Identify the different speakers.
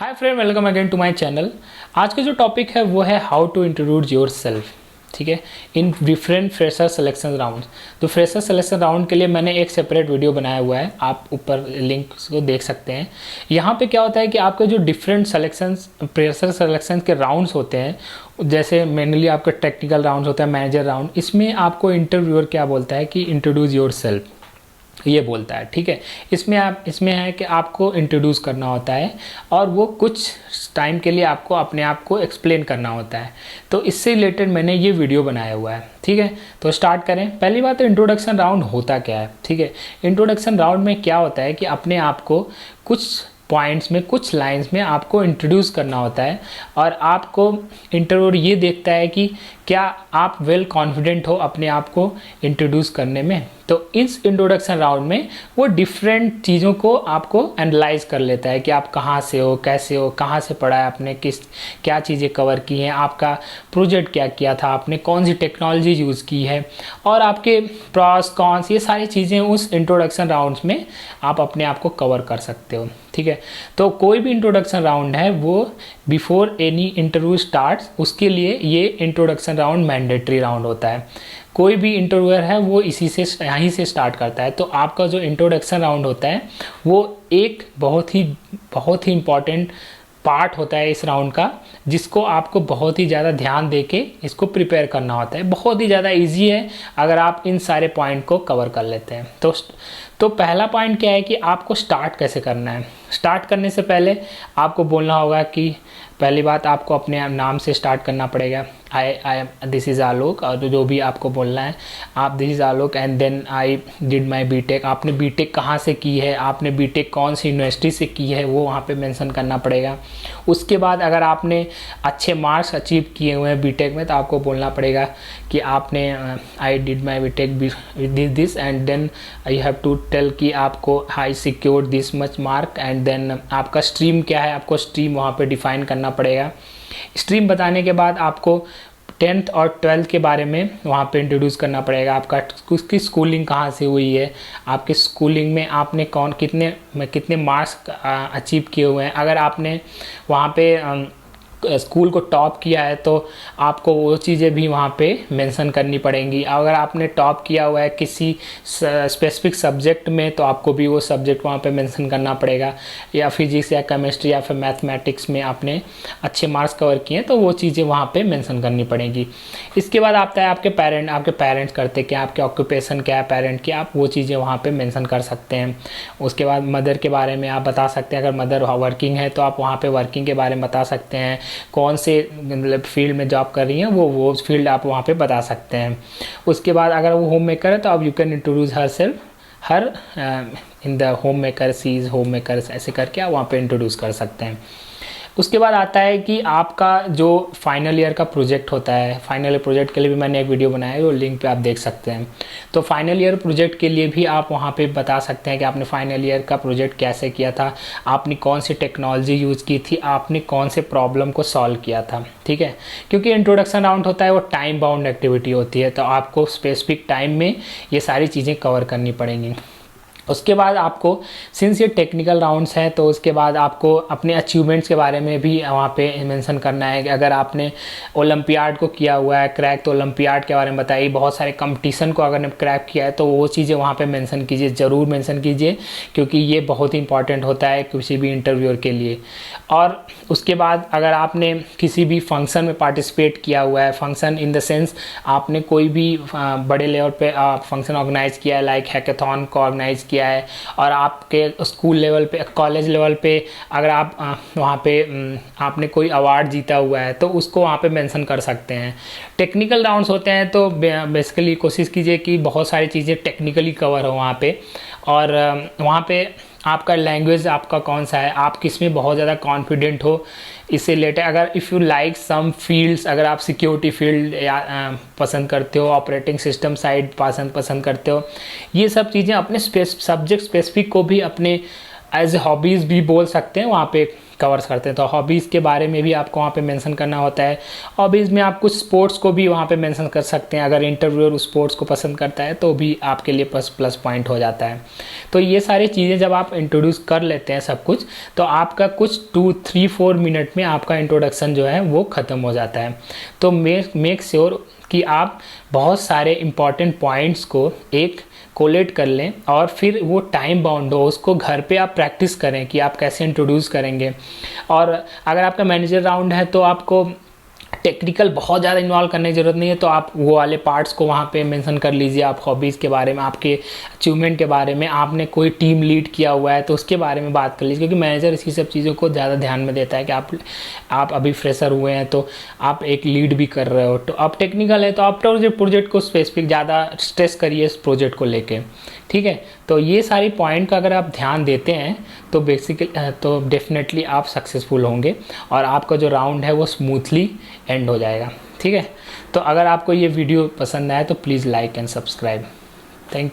Speaker 1: Hi friend, welcome again to my channel. आज का जो टॉपिक है वो है how to introduce yourself. ठीक है, in different fresher selection round. तो फ्रेशर सिलेक्शन राउंड के लिए मैंने एक सेपरेट वीडियो बनाया हुआ है, आप ऊपर लिंक को देख सकते हैं। यहाँ पे क्या होता है कि आपके जो डिफरेंट सिलेक्शन फ्रेशर सिलेक्शन के राउंड्स होते हैं, जैसे मेनली आपका टेक्निकल राउंड होता है, मैनेजर राउंड, इसमें आपको इंटरव्यूअर क्या बोलता है कि इंट्रोड्यूस योर सेल्फ ये बोलता है। ठीक है, इसमें है कि आपको इंट्रोड्यूस करना होता है और वो कुछ टाइम के लिए आपको अपने आप को एक्सप्लेन करना होता है। तो इससे रिलेटेड मैंने ये वीडियो बनाया हुआ है। ठीक है, तो स्टार्ट करें। पहली बात तो इंट्रोडक्शन राउंड होता क्या है। ठीक है, इंट्रोडक्शन राउंड में क्या होता है कि अपने आप को कुछ पॉइंट्स में, कुछ लाइंस में आपको इंट्रोड्यूस करना होता है और आपको इंटरव्यूअर ये देखता है कि क्या आप वेल कॉन्फिडेंट हो अपने आप को इंट्रोड्यूस करने में। तो इस इंट्रोडक्शन राउंड में वो डिफरेंट चीज़ों को आपको एनालाइज कर लेता है कि आप कहाँ से हो, कैसे हो, कहाँ से पढ़ा है आपने, क्या चीज़ें कवर की हैं, आपका प्रोजेक्ट क्या किया था, आपने कौन सी टेक्नोलॉजी यूज़ की है, और आपके प्रॉस कॉन्स, ये सारी चीज़ें उस इंट्रोडक्शन राउंड्स में आप अपने आप को कवर कर सकते हो। ठीक है, तो कोई भी इंट्रोडक्शन राउंड है वो बिफोर एनी इंटरव्यू स्टार्ट्स, उसके लिए ये इंट्रोडक्शन राउंड मैंडेटरी राउंड होता है। कोई भी इंटरव्यूअर है वो इसी से यहीं से स्टार्ट करता है। तो आपका जो इंट्रोडक्शन राउंड होता है वो एक बहुत ही इम्पॉर्टेंट पार्ट होता है इस राउंड का, जिसको आपको बहुत ही ज़्यादा ध्यान देके इसको प्रिपेयर करना होता है। बहुत ही ज़्यादा इजी है अगर आप इन सारे पॉइंट को कवर कर लेते हैं। तो पहला पॉइंट क्या है कि आपको स्टार्ट कैसे करना है। स्टार्ट करने से पहले आपको बोलना होगा कि पहली बात आपको अपने नाम से स्टार्ट करना पड़ेगा। आई दिस इज़ आलोक, और जो भी आपको बोलना है आप this is Alok and then I did my BTech. आपने बीटेक कहाँ से की है, आपने बीटेक कौन सी यूनिवर्सिटी से की है, वो वहाँ पे मेंशन करना पड़ेगा। उसके बाद अगर आपने अच्छे मार्क्स अचीव किए हुए हैं बीटेक में तो आपको बोलना पड़ेगा कि आपने I did my BTech this and then I have to tell कि आपको I secured this much mark and then आपका स्ट्रीम क्या है, आपको स्ट्रीम वहाँ पे डिफाइन करना पड़ेगा। स्ट्रीम बताने के बाद आपको 10th और 12th के बारे में वहाँ पे इंट्रोड्यूस करना पड़ेगा। आपका उसकी स्कूलिंग कहाँ से हुई है, आपके स्कूलिंग में आपने कितने मार्क्स अचीव किए हुए हैं। अगर आपने वहाँ पे स्कूल को टॉप किया है तो आपको वो चीज़ें भी वहाँ पे मेंशन करनी पड़ेंगी। अगर आपने टॉप किया हुआ है किसी स्पेसिफिक सब्जेक्ट में तो आपको भी वो सब्जेक्ट वहाँ पे मेंशन करना पड़ेगा, या फिजिक्स या केमिस्ट्री या फिर मैथमेटिक्स में आपने अच्छे मार्क्स कवर किए हैं तो वो चीज़ें वहाँ पे मेंशन करनी पड़ेंगी। इसके बाद आता है आपके पेरेंट्स करते क्या, आपके ऑक्यूपेशन क्या है पेरेंट की, आप वो चीज़ें वहाँ पर मेंशन कर सकते हैं। उसके बाद मदर के बारे में आप बता सकते हैं। अगर मदर वर्किंग है तो आप वहाँ पर वर्किंग के बारे में बता सकते हैं। कौन से मतलब फील्ड में जॉब कर रही हैं वो फील्ड आप वहाँ पे बता सकते हैं। उसके बाद अगर वो होम मेकर है तो आप you can introduce herself her in the home maker, she is home maker, ऐसे करके आप वहाँ पे इंट्रोड्यूस कर सकते हैं। उसके बाद आता है कि आपका जो फाइनल ईयर का प्रोजेक्ट होता है, फाइनल ईयर प्रोजेक्ट के लिए भी मैंने एक वीडियो बनाया है, वो लिंक पे आप देख सकते हैं। तो फाइनल ईयर प्रोजेक्ट के लिए भी आप वहाँ पे बता सकते हैं कि आपने फाइनल ईयर का प्रोजेक्ट कैसे किया था, आपने कौन सी टेक्नोलॉजी यूज़ की थी, आपने कौन से प्रॉब्लम को सॉल्व किया था। ठीक है, क्योंकि इंट्रोडक्शन राउंड होता है वो टाइम बाउंड एक्टिविटी होती है, तो आपको स्पेसिफिक टाइम में ये सारी चीज़ें कवर करनी पड़ेंगी। उसके बाद आपको, सिंस ये टेक्निकल राउंड्स हैं, तो उसके बाद आपको अपने अचीवमेंट्स के बारे में भी वहाँ पे मेंशन करना है कि अगर आपने ओलंपियाड को किया हुआ है क्रैक तो ओलंपियाड के बारे में बताइए। बहुत सारे कंपटीशन को अगर क्रैक किया है तो वो चीज़ें वहाँ पे मेंशन कीजिए, ज़रूर मेंशन कीजिए, क्योंकि ये बहुत ही इंपॉर्टेंट होता है किसी भी इंटरव्यूअर के लिए। और उसके बाद अगर आपने किसी भी फंक्शन में पार्टिसिपेट किया हुआ है, फंक्शन इन द सेंस आपने कोई भी बड़े लेवल पर फंक्शन ऑर्गेनाइज़ किया है, लाइक हैकाथॉन को ऑर्गेनाइज़ किया है, और आपके स्कूल लेवल पे, कॉलेज लेवल पे अगर आप वहाँ पे आपने कोई अवार्ड जीता हुआ है तो उसको वहाँ पे मेंशन कर सकते हैं। टेक्निकल राउंड्स होते हैं तो बेसिकली कोशिश कीजिए कि बहुत सारी चीज़ें टेक्निकली कवर हो वहाँ पे, और वहाँ पे आपका लैंग्वेज आपका कौन सा है, आप किस में बहुत ज़्यादा कॉन्फिडेंट हो, इससे रिलेटेड अगर if you like some fields, अगर आप सिक्योरिटी फील्ड पसंद करते हो, ऑपरेटिंग सिस्टम साइड पसंद करते हो, ये सब चीज़ें अपने सब्जेक्ट स्पेसिफिक को भी अपने एज ए हॉबीज़ भी बोल सकते हैं वहाँ पे कवर्स करते हैं। तो हॉबीज़ के बारे में भी आपको वहाँ पे मेंशन करना होता है। हॉबीज़ में आप कुछ स्पोर्ट्स को भी वहाँ पे मेंशन कर सकते हैं, अगर इंटरव्यूअर उस स्पोर्ट्स को पसंद करता है तो भी आपके लिए प्लस पॉइंट हो जाता है। तो ये सारी चीज़ें जब आप इंट्रोड्यूस कर लेते हैं सब कुछ, तो आपका कुछ 2-3-4 मिनट में आपका इंट्रोडक्शन जो है वो ख़त्म हो जाता है। तो मेक श्योर कि आप बहुत सारे इंपॉर्टेंट पॉइंट्स को एक कोलेट कर लें और फिर वो टाइम बाउंड हो, उसको घर पे आप प्रैक्टिस करें कि आप कैसे इंट्रोड्यूस करेंगे। और अगर आपका मैनेजर राउंड है तो आपको टेक्निकल बहुत ज़्यादा इन्वॉल्व करने की ज़रूरत नहीं है, तो आप वो वाले पार्ट्स को वहाँ पे मेंशन कर लीजिए। आप हॉबीज़ के बारे में, आपके अचीवमेंट के बारे में, आपने कोई टीम लीड किया हुआ है तो उसके बारे में बात कर लीजिए, क्योंकि मैनेजर इसी सब चीज़ों को ज़्यादा ध्यान में देता है कि आप अभी फ्रेशर हुए हैं तो आप एक लीड भी कर रहे हो। तो आप टेक्निकल है तो आप प्रोजेक्ट को स्पेसिफिक ज़्यादा स्ट्रेस करिए इस प्रोजेक्ट को लेके, ठीक है। तो ये सारी पॉइंट का अगर आप ध्यान देते हैं तो तो डेफिनेटली आप सक्सेसफुल होंगे और आपका जो राउंड है वो स्मूथली एंड हो जाएगा, ठीक है। तो अगर आपको ये वीडियो पसंद आए तो please like and subscribe. Thank you.